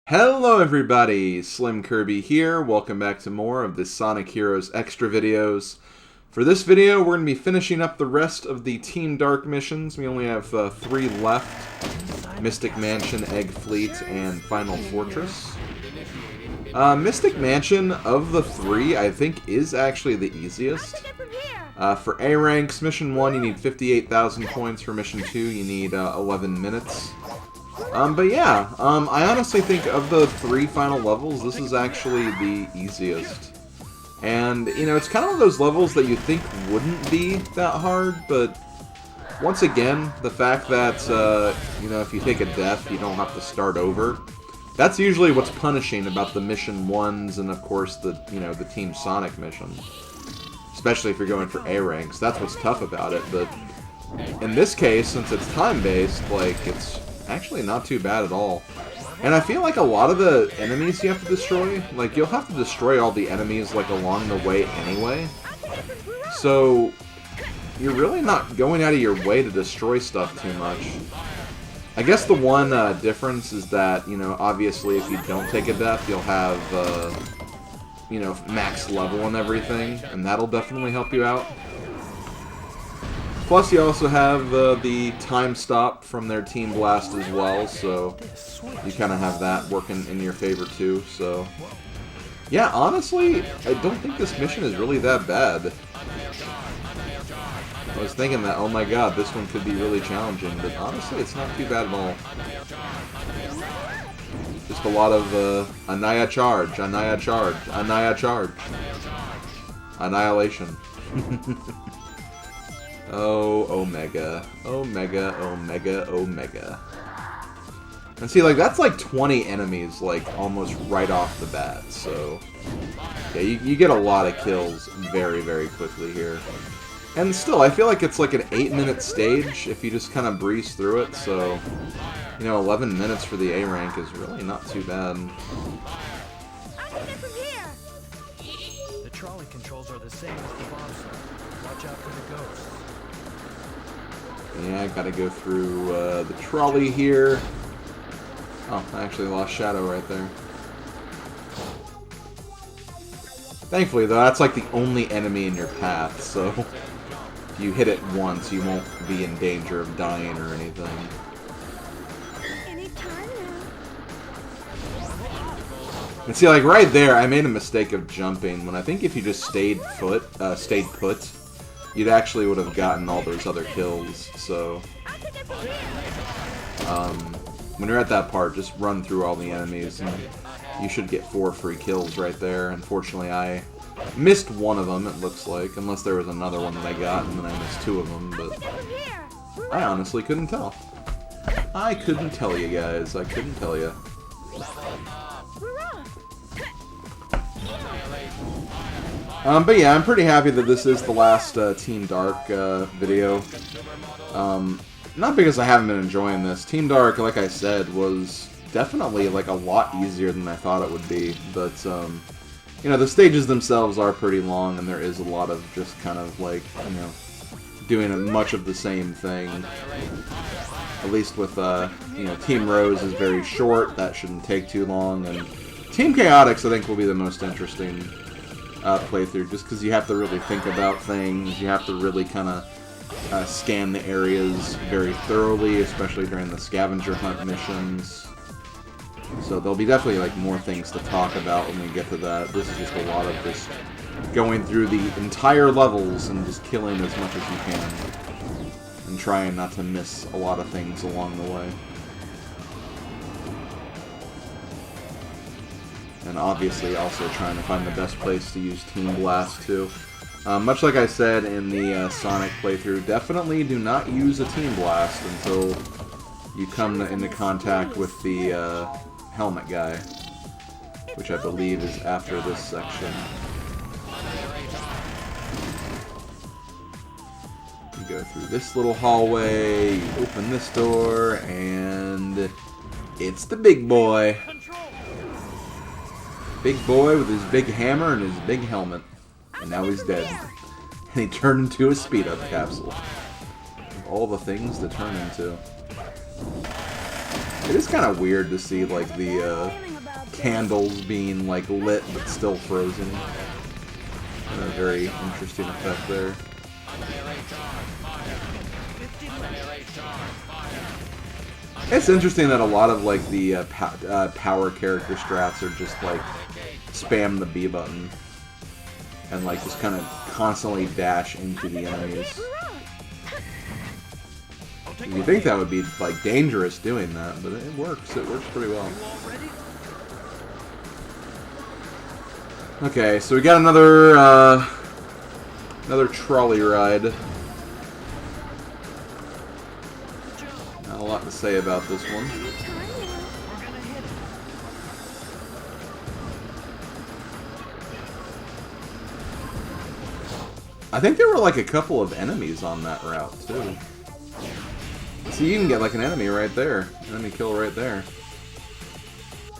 Hello everybody, SlimKirby here. Welcome back to more of the Sonic Heroes Extra videos. For this video, we're going to be finishing up the rest of the Team Dark missions. We only have 3 left. Mystic Mansion, Egg Fleet, and Final Fortress. Mystic Mansion, of the 3, I think is actually the easiest. For A ranks, Mission 1 you need 58,000 points. For Mission 2 you need 11 minutes. But yeah, I honestly think of the 3 final levels, this is actually the easiest. And, you know, it's kind of one of those levels that you think wouldn't be that hard, but once again, the fact that, you know, if you take a death, you don't have to start over. That's usually what's punishing about the Mission 1s and, of course, the, you know, the Team Sonic mission. Especially if you're going for A ranks, that's what's tough about it, but in this case, since it's time-based, like, it's actually not too bad at all. And I feel like a lot of the enemies you have to destroy, like, you'll have to destroy all the enemies, like, along the way anyway. So, you're really not going out of your way to destroy stuff too much. I guess the one difference is that, you know, obviously if you don't take a death, you'll have, you know, max level and everything, and that'll definitely help you out. Plus, you also have the time stop from their Team Blast as well, so you kind of have that working in your favor too. So, yeah, honestly, I don't think this mission is really that bad. I was thinking that, oh my god, this one could be really challenging, but honestly, it's not too bad at all. Just a lot of Anaya charge, Anaya charge, Anaya charge. Annihilation. Oh, Omega. Omega, Omega, Omega. And see, like, that's like 20 enemies, like, almost right off the bat, so yeah, you get a lot of kills very, very quickly here. And still, I feel like it's like an 8-minute stage if you just kind of breeze through it, so, you know, 11 minutes for the A rank is really not too bad. The trolley controls are the same as the bomb site. Watch out for the ghosts. Yeah, I gotta go through the trolley here. Oh, I actually lost Shadow right there. Thankfully, though, that's like the only enemy in your path, so if you hit it once, you won't be in danger of dying or anything. And see, like, right there, I made a mistake of jumping, when I think if you just stayed put, you'd actually would have gotten all those other kills, so when you're at that part, just run through all the enemies, and you should get 4 free kills right there. Unfortunately, I missed one of them, it looks like, unless there was another one that I got, and then I missed 2 of them, but I honestly couldn't tell. I couldn't tell you guys, I couldn't tell you. But yeah, I'm pretty happy that this is the last Team Dark video. Not because I haven't been enjoying this. Team Dark, like I said, was definitely like a lot easier than I thought it would be. But, you know, the stages themselves are pretty long, and there is a lot of just kind of like, you know, doing much of the same thing. At least with, you know, Team Rose is very short. That shouldn't take too long. And Team Chaotix, I think, will be the most interesting playthrough, just because you have to really think about things, you have to really kind of scan the areas very thoroughly, especially during the scavenger hunt missions. So there'll be definitely like more things to talk about when we get to that. This is just a lot of just going through the entire levels and just killing as much as you can, and trying not to miss a lot of things along the way. And obviously also trying to find the best place to use Team Blast too. Much like I said in the Sonic playthrough, definitely do not use a Team Blast until you come into contact with the helmet guy, which I believe is after this section. You go through this little hallway, you open this door, and it's the big boy. Big boy with his big hammer and his big helmet. And now he's dead. And he turned into a speed-up capsule. All the things to turn into. It is kind of weird to see, like, the candles being like lit but still frozen. And a very interesting effect there. It's interesting that a lot of like the power character strats are just like spam the B button and like just kind of constantly dash into the enemies. You think that would be like dangerous doing that, but it works. It works pretty well. Okay, so we got another trolley ride. Not a lot to say about this one. I think there were like a couple of enemies on that route too. So you can get like an enemy right there. Enemy kill right there.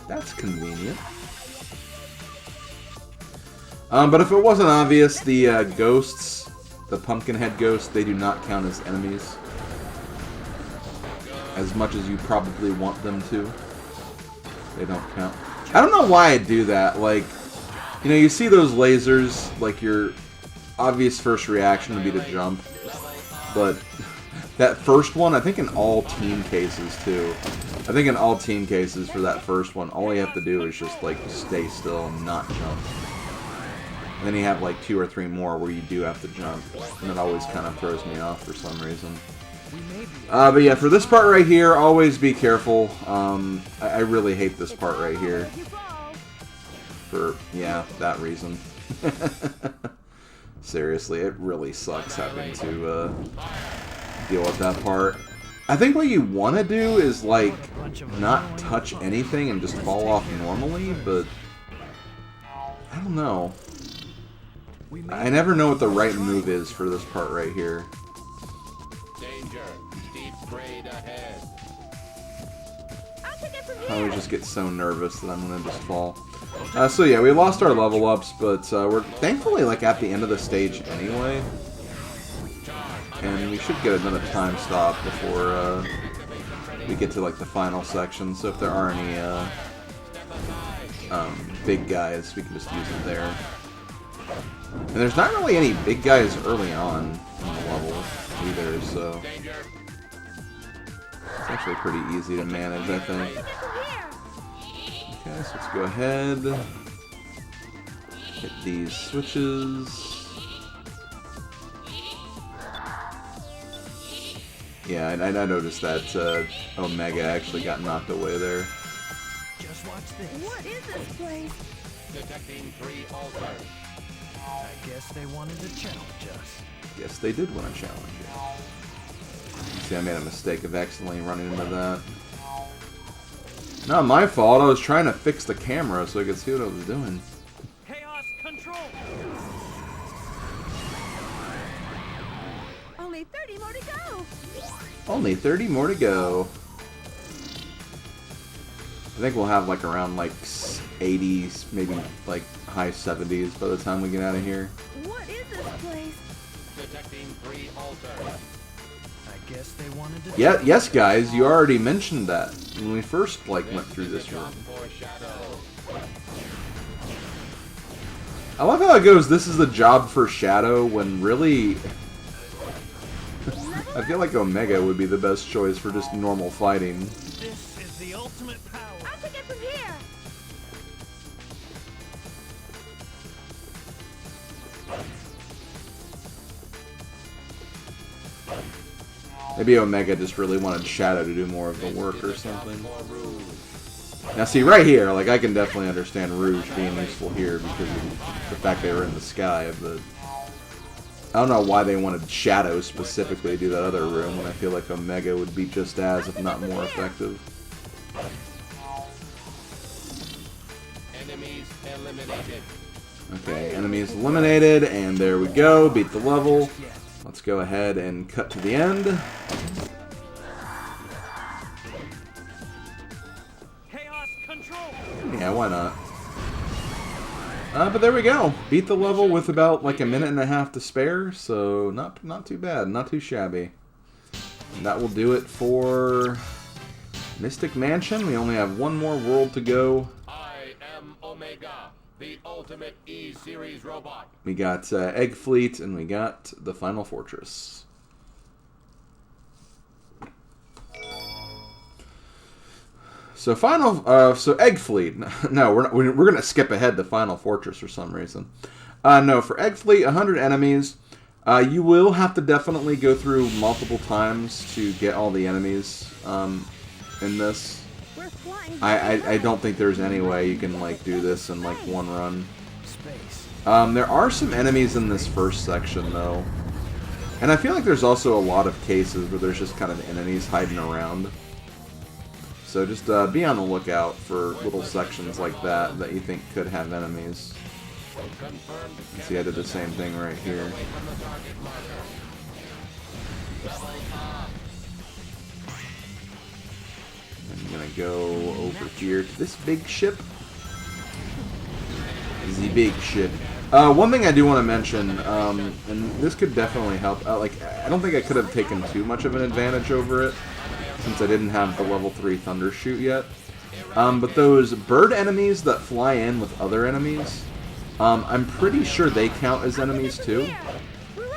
That's convenient. But if it wasn't obvious, the ghosts, the Pumpkinhead ghosts, they do not count as enemies. As much as you probably want them to. They don't count. I don't know why I do that. Like, you know, you see those lasers, like your obvious first reaction would be to jump. But that first one, I think in all team cases too. I think in all team cases for that first one, all you have to do is just like stay still and not jump. And then you have like 2 or 3 more where you do have to jump. And it always kind of throws me off for some reason. But yeah, for this part right here, always be careful. I really hate this part right here. For, yeah, that reason. Seriously, it really sucks having to deal with that part. I think what you want to do is, like, not touch anything and just fall off normally, but I don't know. I never know what the right move is for this part right here. I always just get so nervous that I'm gonna just fall. So yeah, we lost our level ups, but we're thankfully like at the end of the stage anyway. And we should get another time stop before we get to like the final section. So if there are any big guys, we can just use them there. And there's not really any big guys early on in the level either, so it's actually pretty easy to manage, I think. Okay, so let's go ahead, hit these switches. Yeah, I noticed that Omega actually got knocked away there. Just watch this. What is this place? Detecting 3 altars. I guess they wanted to challenge us. Yes, they did want to challenge you. See, I made a mistake of accidentally running into that. Not my fault. I was trying to fix the camera so I could see what I was doing. Chaos control. Only 30 more to go. Only 30 more to go. I think we'll have like around like 80s, maybe like high 70s by the time we get out of here. What is this place? Detecting 3 altars. I guess they wanted to. Yeah, yes, guys, you already mentioned that when we first like went through this room. I love how it goes. This is the job for Shadow when really, I feel like Omega would be the best choice for just normal fighting. This is the ultimate power. I'll take it from here. Maybe Omega just really wanted Shadow to do more of the work or something. Now see, right here, like I can definitely understand Rouge being useful here because of the fact they were in the sky, but I don't know why they wanted Shadow specifically to do that other room when I feel like Omega would be just as, if not more effective. Enemies eliminated. Okay, enemies eliminated, and there we go, beat the level. Let's go ahead and cut to the end. Chaos control. Yeah, why not? But there we go. Beat the level with about like a minute and a half to spare, so not too bad, not too shabby. And that will do it for Mystic Mansion. We only have one more world to go. Omega, the ultimate E-Series robot. We got Egg Fleet, and we got the Final Fortress. So so Egg Fleet. No, we're gonna skip ahead to Final Fortress for some reason. No, for Egg Fleet, 100 enemies. You will have to definitely go through multiple times to get all the enemies in this. We're flying. I don't think there's any way you can like do this in like one run. Space. There are some enemies in this first section though, and I feel like there's also a lot of cases where there's just kind of enemies hiding around. So just be on the lookout for little sections like that that you think could have enemies. You see, I did the same thing right here. I'm gonna go over here to this big ship. The big ship. One thing I do want to mention, and this could definitely help. Like, I don't think I could have taken too much of an advantage over it, since I didn't have the level 3 Thunder Shoot yet. But those bird enemies that fly in with other enemies, I'm pretty sure they count as enemies too.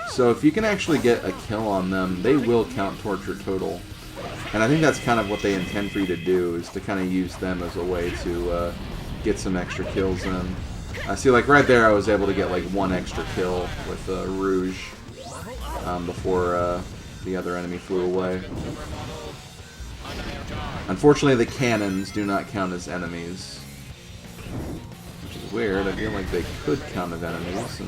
So if you can actually get a kill on them, they will count towards your total. And I think that's kind of what they intend for you to do, is to kind of use them as a way to get some extra kills in. I see, like right there, I was able to get like 1 extra kill with Rouge before the other enemy flew away. Unfortunately, the cannons do not count as enemies, which is weird. I feel like they could count as enemies.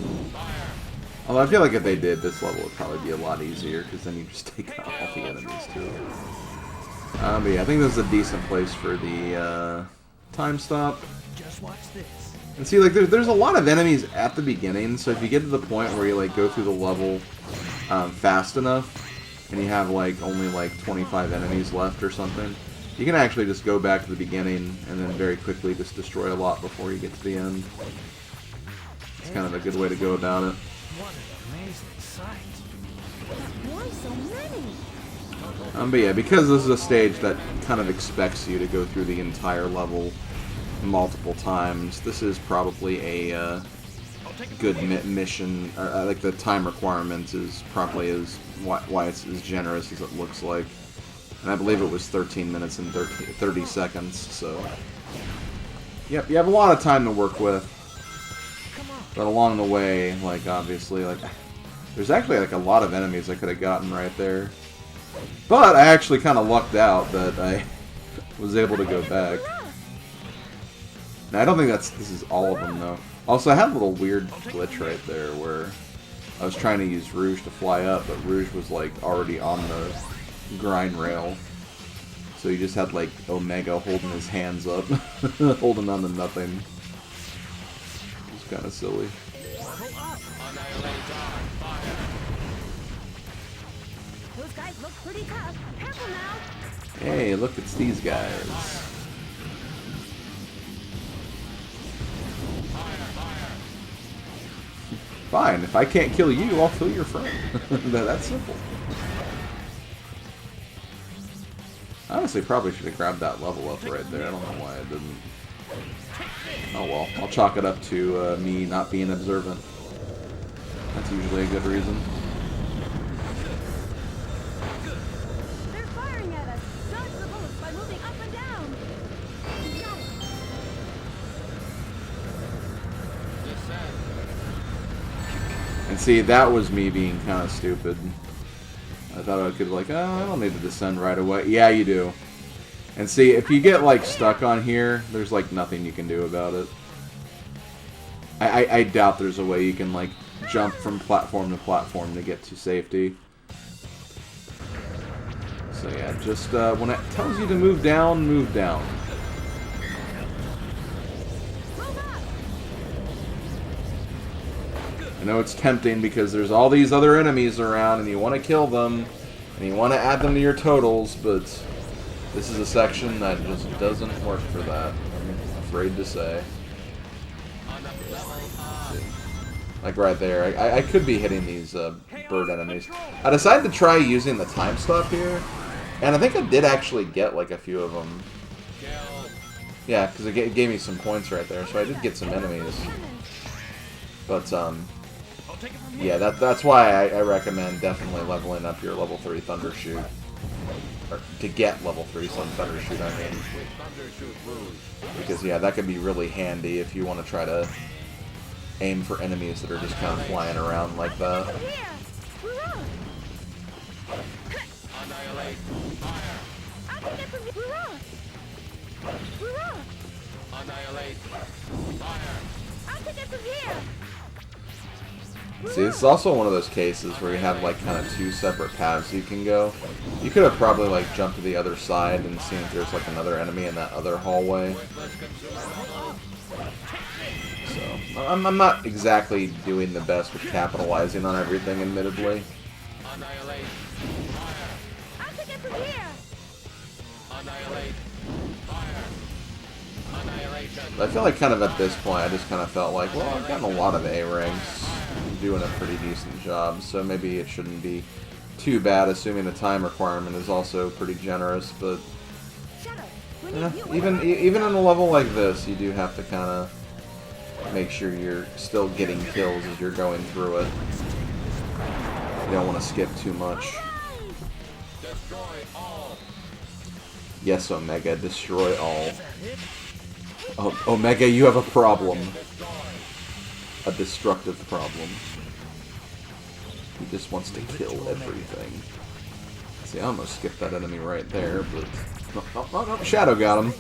Although I feel like if they did, this level would probably be a lot easier, because then you just take out all the enemies too. But yeah, I think this is a decent place for the time stop. Just watch this. And see, like, there's a lot of enemies at the beginning, so if you get to the point where you, like, go through the level fast enough, and you have, like, only, like, 25 enemies left or something, you can actually just go back to the beginning, and then very quickly just destroy a lot before you get to the end. It's kind of a good way to go about it. What an amazing sight. Why so many? But yeah, because this is a stage that kind of expects you to go through the entire level multiple times, this is probably a good mission. Like, the time requirement is probably why it's as generous as it looks like. And I believe it was 13 minutes and 30 seconds, so... Yep, you have a lot of time to work with. But along the way, like, obviously, like... There's actually, like, a lot of enemies I could have gotten right there. But I actually kind of lucked out that I was able to go back. Now, I don't think this is all of them, though. Also, I had a little weird glitch right there where I was trying to use Rouge to fly up, but Rouge was, like, already on the grind rail. So you just had, like, Omega holding his hands up, holding on to nothing. It was kind of silly. Those guys look pretty tough. Careful now. Hey, look, it's these guys. Fine, if I can't kill you, I'll kill your friend. That's simple. I honestly probably should have grabbed that level up right there. I don't know why I didn't. Oh well, I'll chalk it up to me not being observant. That's usually a good reason. They're firing at us. Dodge the bullets by moving up and down. Got it. And see, that was me being kind of stupid. I thought I could, like, oh, I don't need to descend right away. Yeah, you do. And see, if you get, like, stuck on here, there's, like, nothing you can do about it. I doubt there's a way you can, like, jump from platform to platform to get to safety. So yeah, just when it tells you to move down, move down. I know it's tempting because there's all these other enemies around and you want to kill them and you want to add them to your totals, but this is a section that just doesn't work for that, I'm afraid to say. Like right there, I could be hitting these bird enemies. I decided to try using the time stop here, and I think I did actually get like a few of them. Yeah, because it gave me some points right there, so I did get some enemies. But, yeah, that's why I recommend definitely leveling up your level 3 Thunder Shoot. Or to get level 3 Thunder Shoot, I mean. Because, yeah, that could be really handy if you want to try to aim for enemies that are just kind of flying around like that. Annihilate. Fire. Annihilate. Fire. I'll take it from here. See, it's also one of those cases where you have like kind of two separate paths you can go. You could have probably like jumped to the other side and seen if there's like another enemy in that other hallway. So, I'm not exactly doing the best with capitalizing on everything, admittedly. Annihilate. Fire. I'll take it from here. Annihilate. Fire. Annihilation. I feel like kind of at this point, I just kind of felt like, well, I've gotten a lot of A ranks, doing a pretty decent job, so maybe it shouldn't be too bad, assuming the time requirement is also pretty generous. But even in a level like this, you do have to kind of make sure you're still getting kills as you're going through it. You don't want to skip too much. Destroy all. Yes, Omega, destroy all. Oh, Omega, you have a problem. A destructive problem. He just wants to kill everything. See, I almost skipped that enemy right there, but... No, Shadow got him.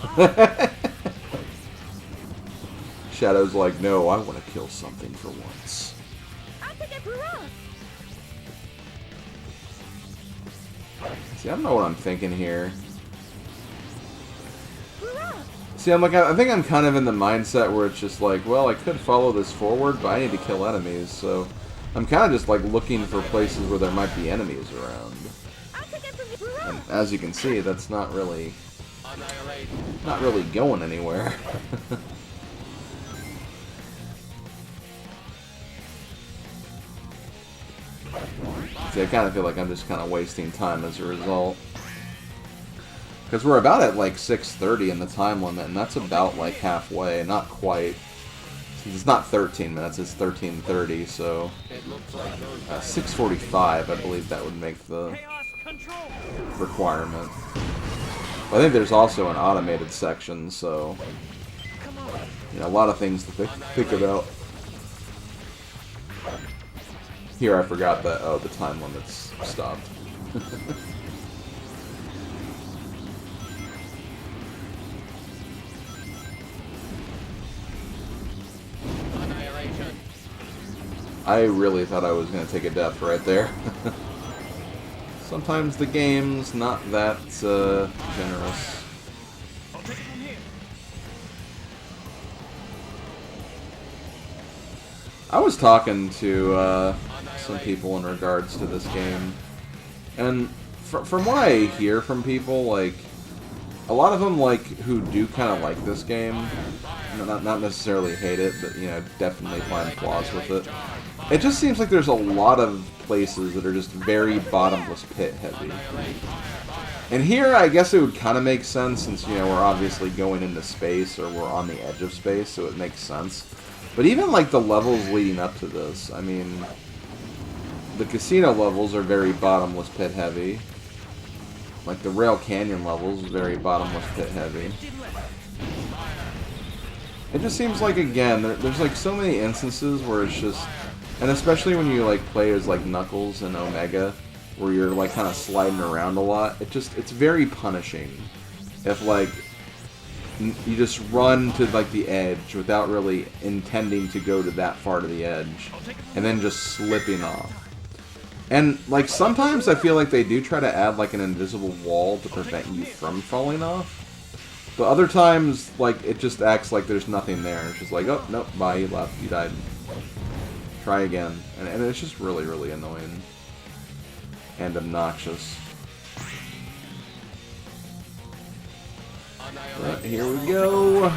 Shadow's like, no, I want to kill something for once. See, I don't know what I'm thinking here. See, I think I'm kind of in the mindset where it's just like, well, I could follow this forward, but I need to kill enemies, so I'm kind of just like looking for places where there might be enemies around. And as you can see, that's not really going anywhere. See, I kind of feel like I'm just kind of wasting time as a result. Because we're about at like 6:30 in the time limit, and that's about like halfway, not quite. Since it's not 13 minutes, it's 13:30, so 6:45, I believe that would make the requirement. But I think there's also an automated section, so you know, a lot of things to think about. Here I forgot that, oh, the time limit's stopped. I really thought I was going to take a death right there. Sometimes the game's not that generous. I was talking to some people in regards to this game, and from what I hear from people, like, a lot of them, like, who do kind of like this game, not necessarily hate it, but, you know, definitely find flaws with it. It just seems like there's a lot of places that are just very bottomless pit heavy. And here, I guess it would kind of make sense since, you know, we're obviously going into space, or we're on the edge of space, so it makes sense. But even, like, the levels leading up to this, I mean, the casino levels are very bottomless pit heavy. Like, the Rail Canyon levels is very bottomless pit heavy. It just seems like, again, there's, like, so many instances where it's just... And especially when you, like, play as, like, Knuckles and Omega, where you're, like, kind of sliding around a lot, it's very punishing. If, like, you just run to, like, the edge without really intending to go to that far to the edge, and then just slipping off. And, like, sometimes I feel like they do try to add, like, an invisible wall to prevent you from falling off. But other times, like, it just acts like there's nothing there. It's just like, oh, nope, bye, you left, you died. Try again. And it's just really, really annoying. And obnoxious. But here we go.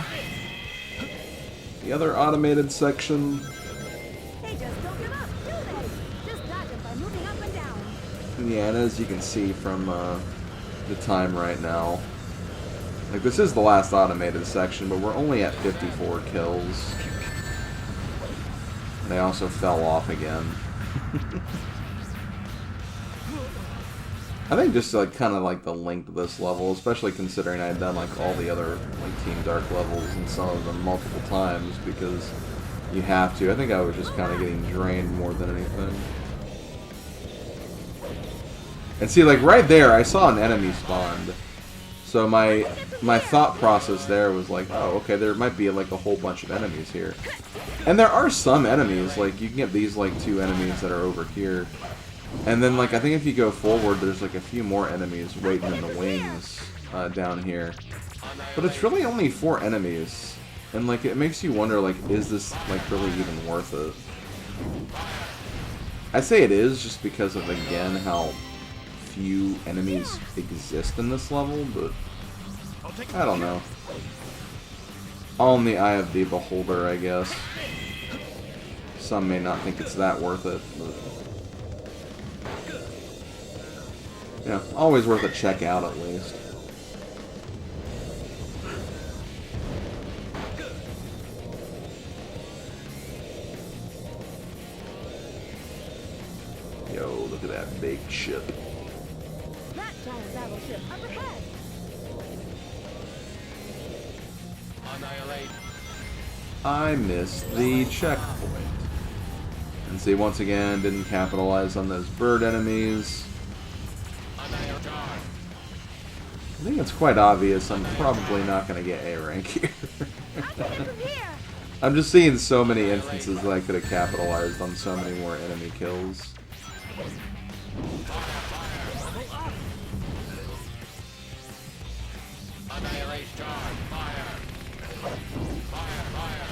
The other automated section. They just don't give up, do they? Just dodge them by moving up and down. Yeah, and as you can see from the time right now, Like, this is the last automated section, but we're only at 54 kills. They also fell off again. I think just like kind of like the length of this level, especially considering I had done like all the other like Team Dark levels and some of them multiple times, because you have to. I think I was just kind of getting drained more than anything. And see, like right there, I saw an enemy spawned. So my thought process there was like, oh, okay, there might be like a whole bunch of enemies here. And there are some enemies, like you can get these like 2 enemies that are over here. And then like I think if you go forward, there's like a few more enemies waiting in the wings down here. But it's really only 4 enemies. And like it makes you wonder, like, is this like really even worth it? I say it is just because of, again, how few enemies exist in this level, but I don't know. All in the eye of the beholder, I guess. Some may not think it's that worth it, but yeah, always worth a check out at least. Yo, look at that big ship. That giant battleship up ahead. Annihilate. I missed the checkpoint. And see, once again, didn't capitalize on those bird enemies. Annihilate. I think it's quite obvious I'm probably not going to get A rank here. I can get from here. I'm just seeing so many instances that I could have capitalized on so many more enemy kills. Annihilate. Charge. Fire. Fire. Fire.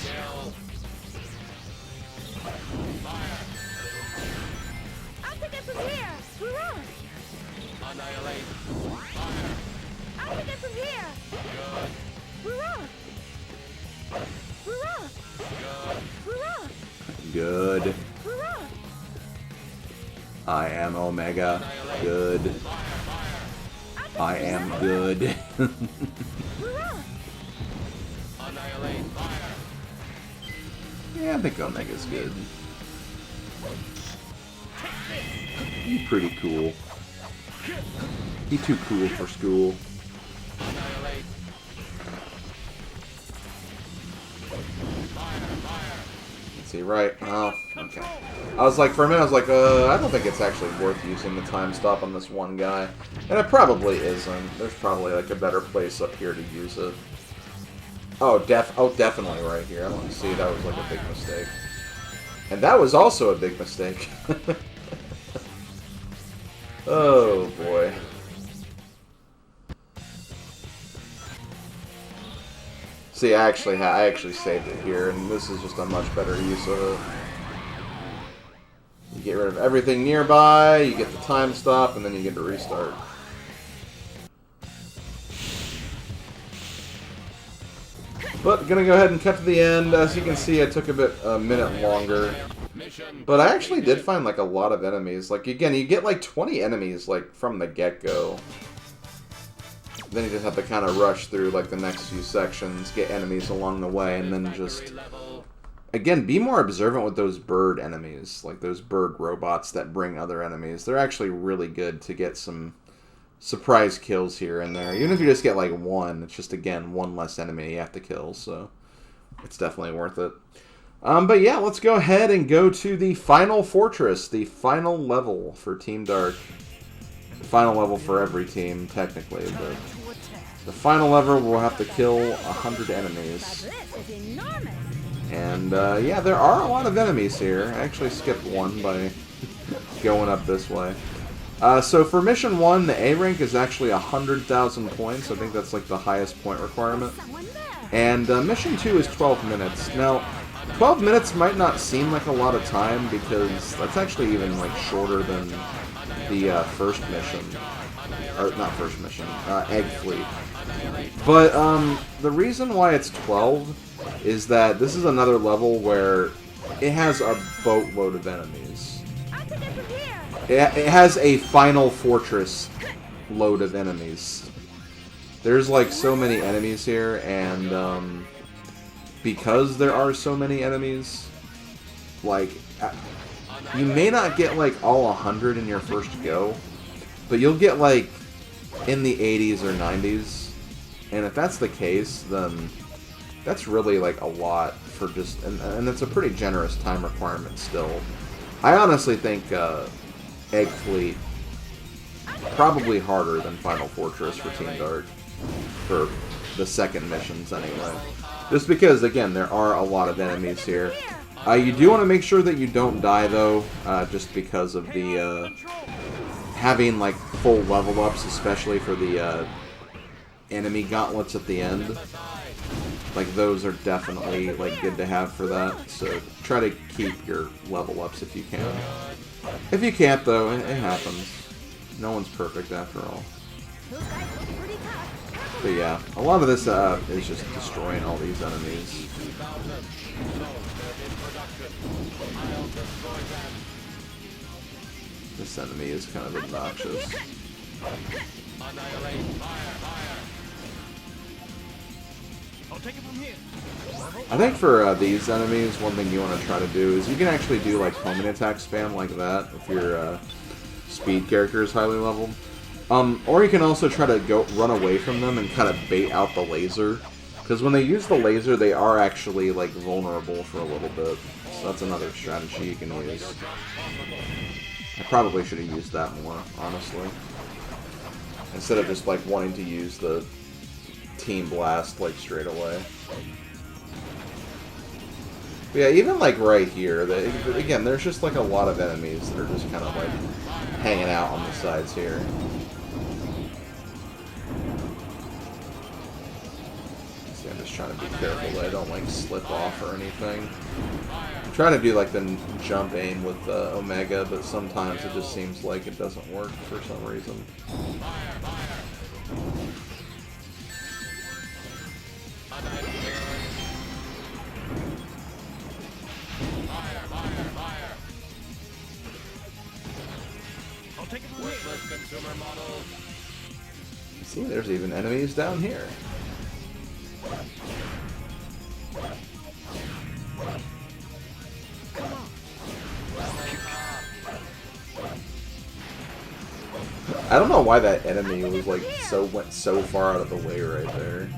Kill. Fire. I'll take it from here. Hurrah! Annihilate. Fire. I'll take it from here. Good. Hurrah! Hurrah! Good. Hurrah! Good. Hurrah! I am Omega. Good. I am good. Hurrah! Annihilate. Fire. Yeah, I think Omega's good. He's pretty cool. He too cool for school. Annihilate. Fire. Fire. Let's see, right. Oh, okay. I was like, for a minute, I was like, I don't think it's actually worth using the time stop on this one guy. And it probably isn't. There's probably, like, a better place up here to use it. Oh, definitely right here. I want to see, that was, like, a big mistake. And that was also a big mistake. Oh, boy. See, I actually saved it here, and this is just a much better use of it. You get rid of everything nearby, you get the time stop, and then you get to restart. But, gonna go ahead and cut to the end. As you can see, I took a minute longer. Mission. But I actually did find, like, a lot of enemies. Like, again, you get, like, 20 enemies, like, from the get-go. Then you just have to kind of rush through, like, the next few sections, get enemies along the way, and then just... Again, be more observant with those bird enemies. Like, those bird robots that bring other enemies. They're actually really good to get some surprise kills here and there. Even if you just get, like, one, it's just, again, one less enemy you have to kill, so... It's definitely worth it. But yeah, let's go ahead and go to the final fortress, the final level for Team Dark. The final level for every team, technically, but the final level we'll have to kill 100 enemies. This is enormous. And yeah, there are a lot of enemies here. I actually skipped one by going up this way. So for Mission 1, the A rank is actually 100,000 points. I think that's like the highest point requirement. Someone there. And Mission 2 is 12 minutes. Now, 12 minutes might not seem like a lot of time because that's actually even like shorter than the first mission. Or not first mission, Egg Fleet. But the reason why it's 12 is that this is another level where it has a boatload of enemies. I'll take it from here. It has a final fortress load of enemies. There's like so many enemies here, and because there are so many enemies, like you may not get like all 100 in your first go, but you'll get like in the 80s or 90s, and if that's the case, then that's really like a lot for just, and it's a pretty generous time requirement still. I honestly think Egg Fleet probably harder than Final Fortress for Team Dark for the second missions anyway. Just because, again, there are a lot of enemies here. You do want to make sure that you don't die though, just because of the having like full level ups, especially for the enemy gauntlets at the end. Like those are definitely like good to have for that. So try to keep your level ups if you can. If you can't though, it happens. No one's perfect after all. But yeah, a lot of this is just destroying all these enemies. This enemy is kind of obnoxious. I think for these enemies, one thing you want to try to do is you can actually do like homing attack spam like that if your speed character is highly leveled. Or you can also try to run away from them and kind of bait out the laser. Because when they use the laser, they are actually like vulnerable for a little bit. So that's another strategy you can use. I probably should have used that more, honestly. Instead of just like wanting to use the Team Blast like straight away. But yeah, even like right here, again, there's just like a lot of enemies that are just kind of like hanging out on the sides here. See, I'm just trying to be careful that I don't like slip off or anything. I'm trying to do like the jump aim with Omega, but sometimes it just seems like it doesn't work for some reason. See, there's even enemies down here. I don't know why that enemy was like went so far out of the way right there.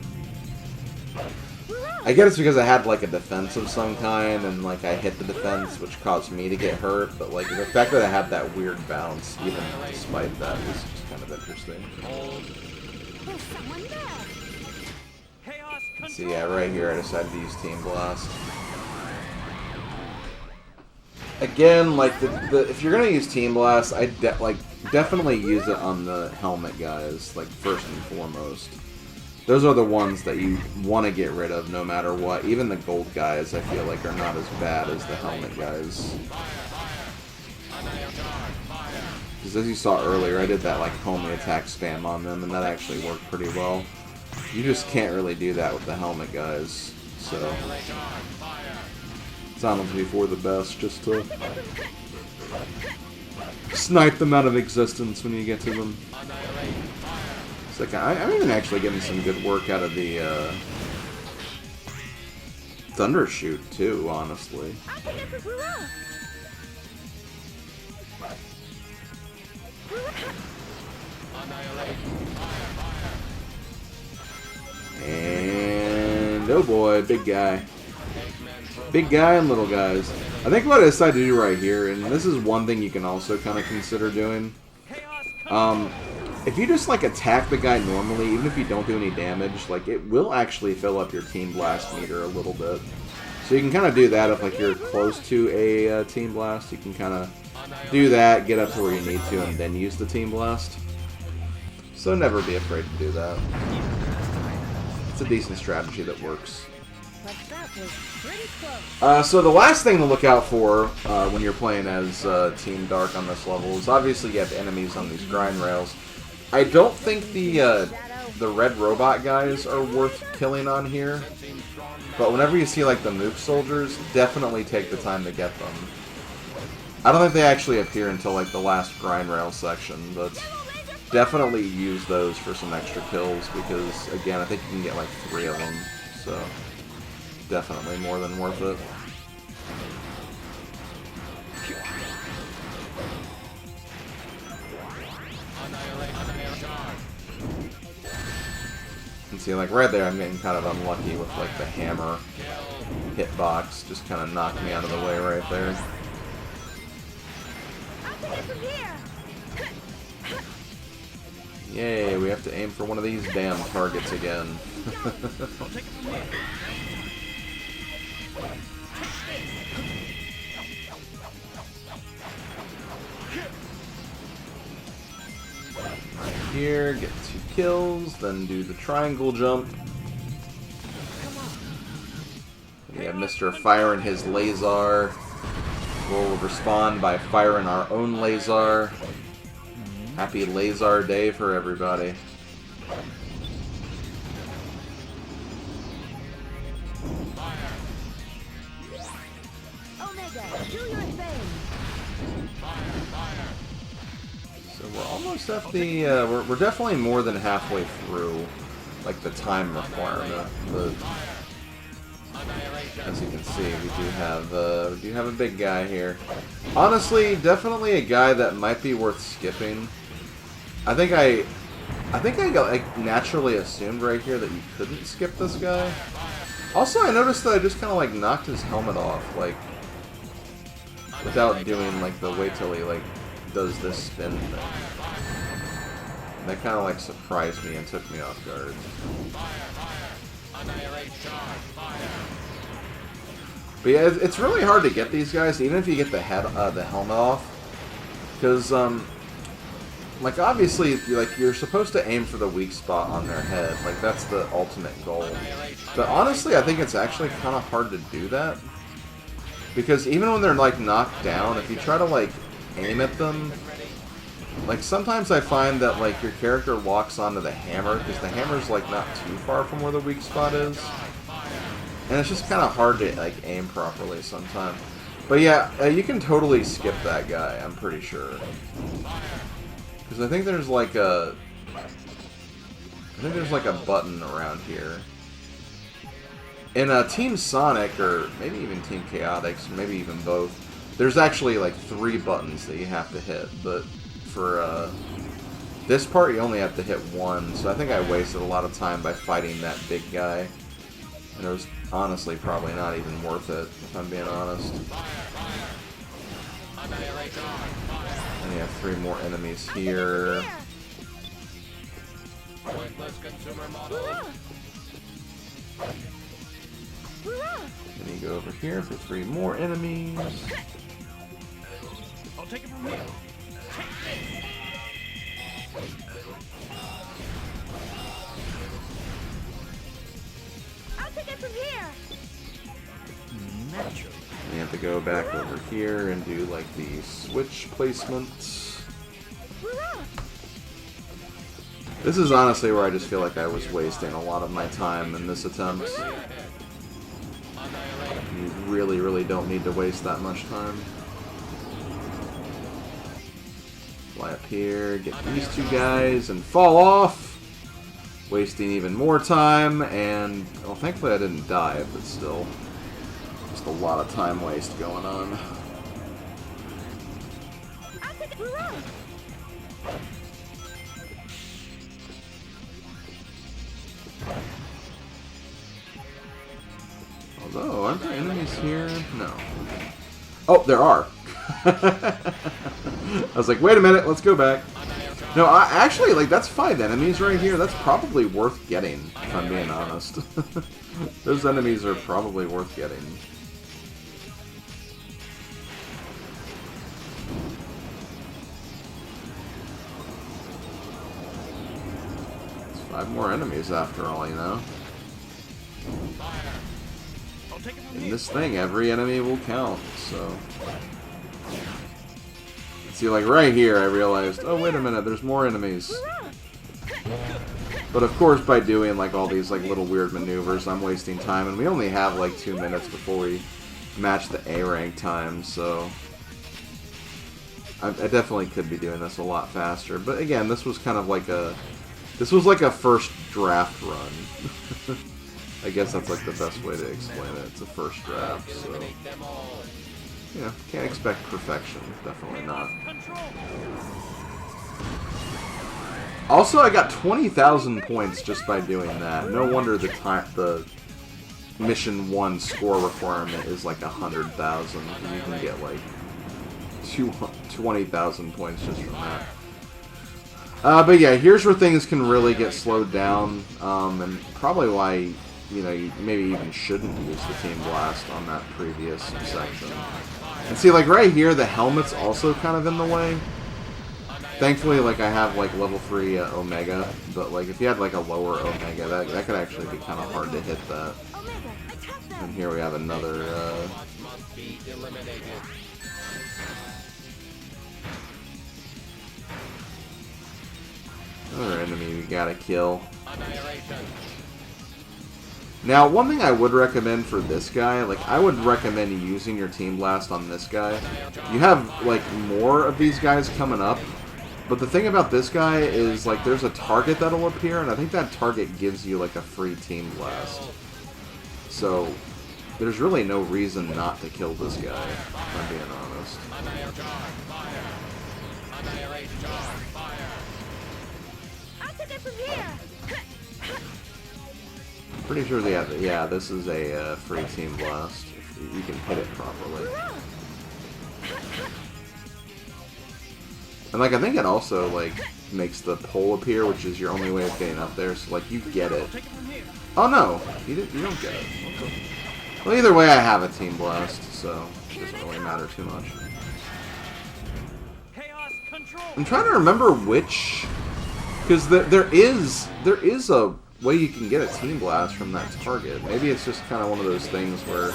I guess it's because I had like a defense of some kind, and like I hit the defense, which caused me to get hurt. But like the fact that I had that weird bounce, even despite that, was just kind of interesting. So yeah, right here I decided to use Team Blast. Again, like if you're gonna use Team Blast, I definitely use it on the helmet guys, like first and foremost. Those are the ones that you want to get rid of no matter what. Even the gold guys, I feel like, are not as bad as the helmet guys. Because as you saw earlier, I did that like homing attack spam on them, and that actually worked pretty well. You just can't really do that with the helmet guys, so it's honestly for the best just to snipe them out of existence when you get to them. It's like I'm even actually getting some good work out of the Thundershoot too, honestly. And oh boy, big guy. Big guy and little guys. I think what I decided to do right here, and this is one thing you can also kind of consider doing. If you just like attack the guy normally, even if you don't do any damage, like it will actually fill up your Team Blast meter a little bit. So you can kind of do that if like you're close to a Team Blast. You can kind of do that, get up to where you need to, and then use the Team Blast. So never be afraid to do that. It's a decent strategy that works. So the last thing to look out for when you're playing as Team Dark on this level is obviously you have enemies on these grind rails. I don't think the red robot guys are worth killing on here, but whenever you see like the Mook soldiers, definitely take the time to get them. I don't think they actually appear until like the last grind rail section, but definitely use those for some extra kills because, again, I think you can get like 3 of them, so definitely more than worth it. You can see, like, right there I'm getting kind of unlucky with, like, the hammer hitbox. Just kind of knocked me out of the way right there. I'll take it from here. Yay, we have to aim for one of these damn targets again. I'll take it from here. Here, get 2 kills, then do the triangle jump. We have Mr. firing his laser. We'll respond by firing our own laser. Happy laser day for everybody. Omega, do your thing. So we're almost at the, we're definitely more than halfway through, like, the time requirement. But as you can see, we do have a big guy here. Honestly, definitely a guy that might be worth skipping. I think I got, like, naturally assumed right here that you couldn't skip this guy. Also, I noticed that I just kind of, like, knocked his helmet off, like, without doing, like, the wait till he, like, does this spin thing. That kind of, like, surprised me and took me off guard. But yeah, it's really hard to get these guys, even if you get the helmet off, because like, obviously, like, you're supposed to aim for the weak spot on their head, like, that's the ultimate goal. But honestly, I think it's actually kind of hard to do that, because even when they're, like, knocked down, if you try to, like, aim at them, like, sometimes I find that, like, your character locks onto the hammer, because the hammer's, like, not too far from where the weak spot is. And it's just kind of hard to, like, aim properly sometimes. But yeah, you can totally skip that guy, I'm pretty sure. Because I think there's, like, a button around here. In Team Sonic, or maybe even Team Chaotix, maybe even both, there's actually, like, 3 buttons that you have to hit, but for this part you only have to hit 1, so I think I wasted a lot of time by fighting that big guy. And it was honestly probably not even worth it, if I'm being honest. And you have 3 more enemies here. Then you go over here for 3 more enemies. I'll take it from here. I'll take it from here. Naturally. You have to go back over here and do, like, the switch placements. This is honestly where I just feel like I was wasting a lot of my time in this attempt. You really, really don't need to waste that much time. Fly up here, get these 2 guys, and fall off! Wasting even more time, and, well, thankfully I didn't die, but still, just a lot of time waste going on. I'll take it. Although, aren't there enemies here? No. Oh, there are. I was like, wait a minute, let's go back. No, actually, like, that's 5 enemies right here. That's probably worth getting, if I'm being honest. Those enemies are probably worth getting. It's 5 more enemies after all, you know? In this thing, every enemy will count, so... See, like, right here, I realized, oh, wait a minute, there's more enemies. But, of course, by doing, like, all these, like, little weird maneuvers, I'm wasting time, and we only have, like, 2 minutes before we match the A rank time, so... I definitely could be doing this a lot faster. But again, this was kind of like a... This was like a first draft run. I guess that's like the best way to explain it. It's a first draft, so... Yeah, can't expect perfection. Definitely not. Also, I got 20,000 points just by doing that. No wonder the Mission 1 score requirement is like 100,000. You can get like 20,000 points just from that. But yeah, here's where things can really get slowed down, and probably why, you know, you maybe even shouldn't use the Team Blast on that previous section. And see, like right here, the helmet's also kind of in the way. Thankfully, like I have like level 3 Omega, but like if you had like a lower Omega, that could actually be kind of hard to hit that. And here we have another. Another enemy we gotta kill. Now, one thing I would recommend for this guy, like, I would recommend using your Team Blast on this guy. You have, like, more of these guys coming up, but the thing about this guy is, like, there's a target that'll appear, and I think that target gives you, like, a free Team Blast. So, there's really no reason not to kill this guy, if I'm being honest. I'll take it from here. Pretty sure they have, yeah, this is a free Team Blast. If you can hit it properly. And like, I think it also like makes the pole appear, which is your only way of getting up there. So like, you get it. Oh no, you don't get it. Okay. Well, either way, I have a Team Blast, so it doesn't really matter too much. I'm trying to remember which, because there is a way you can get a Team Blast from that target. Maybe it's just kind of one of those things where,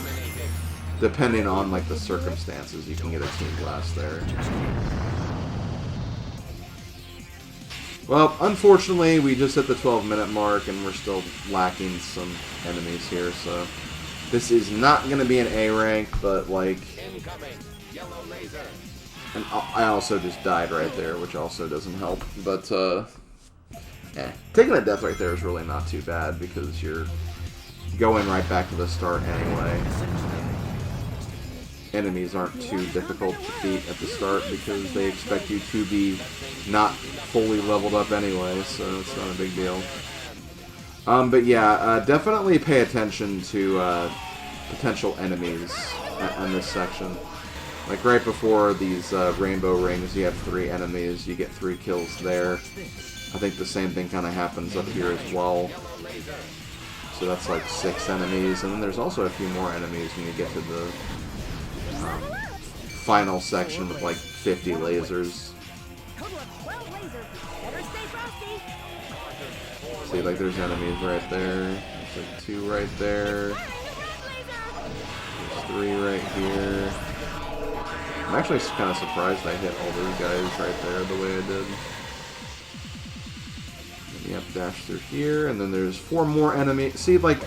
depending on like the circumstances, you can get a Team Blast there. Well, unfortunately, we just hit the 12-minute mark, and we're still lacking some enemies here, so this is not going to be an A rank, but like... And I also just died right there, which also doesn't help, but, taking a death right there is really not too bad, because you're going right back to the start anyway. Enemies aren't too difficult to beat at the start because they expect you to be not fully leveled up anyway, so it's not a big deal. But yeah, definitely pay attention to potential enemies in this section. Like right before these rainbow rings, you have 3 enemies, you get 3 kills there. I think the same thing kind of happens up here as well. So that's like 6 enemies, and then there's also a few more enemies when you get to the final section with like 50 lasers. See, like there's enemies right there. There's like 2 right there. There's 3 right here. I'm actually kind of surprised I hit all those guys right there the way I did. And you have to dash through here, and then there's 4 more enemies. See, like,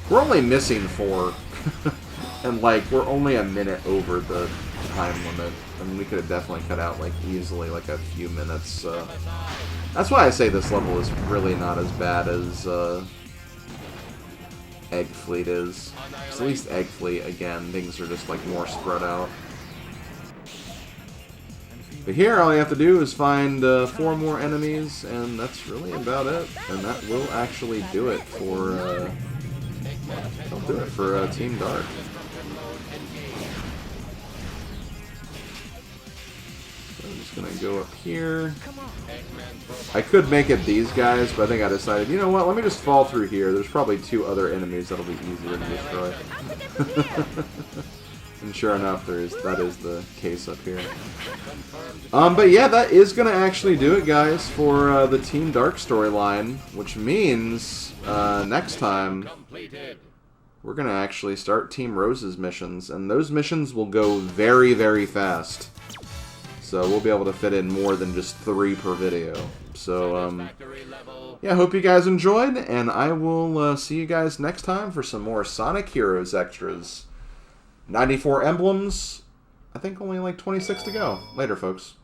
we're only missing 4. And, like, we're only a minute over the time limit. I mean, we could have definitely cut out, like, easily, like, a few minutes. That's why I say this level is really not as bad as Egg Fleet is. At least Egg Fleet, again, things are just, like, more spread out. But here, all you have to do is find 4 more enemies, and that's really about it. And that will actually do it for, Team Dark. So I'm just gonna go up here. I could make it these guys, but I think I decided, you know what, let me just fall through here. There's probably 2 other enemies that'll be easier to destroy. And sure enough, that is the case up here. But yeah, that is going to actually do it, guys, for the Team Dark storyline, which means next time we're going to actually start Team Rose's missions, and those missions will go very, very fast. So we'll be able to fit in more than just 3 per video. So, yeah, hope you guys enjoyed, and I will see you guys next time for some more Sonic Heroes extras. 94 emblems. I think only like 26 to go. Later, folks.